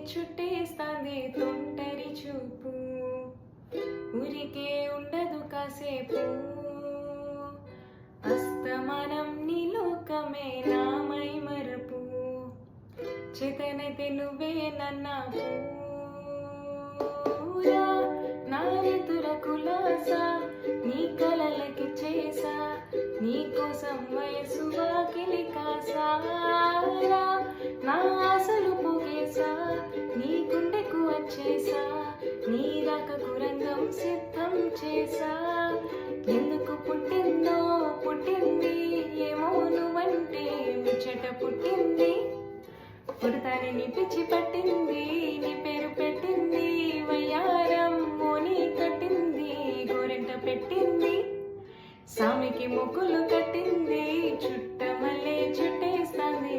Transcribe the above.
చుట్టేస్తాంది తొంటరి చూపు, ఊరికే ఉండదు కాసేపు, అస్తమానం నీ లోకమే నామై మరపు, చేతనైతే నువ్వే నన్నావు నా ఋతుల కులాసా, నీ కలలకి చేసా, నీ కోసం వయసు వాకిలి కాసారా, నా ఆశలు పోగేసా, నీ గుండెకు వచ్చేసా, నీ రాకకు రంగం సిద్ధం చేసా, ఎందుకు పుట్టిందో పుట్టింది ఏమో నువ్వంటే ముచ్చట పుట్టింది, పుడతానే నీ పిచ్చి పట్టింది, నీ పేరు పెట్టింది వయ్యారం మోని కట్టింది, గోరెంట పెట్టింది సామికి మొక్కులు కట్టింది, చుట్టమల్లే చుట్టేస్తాంది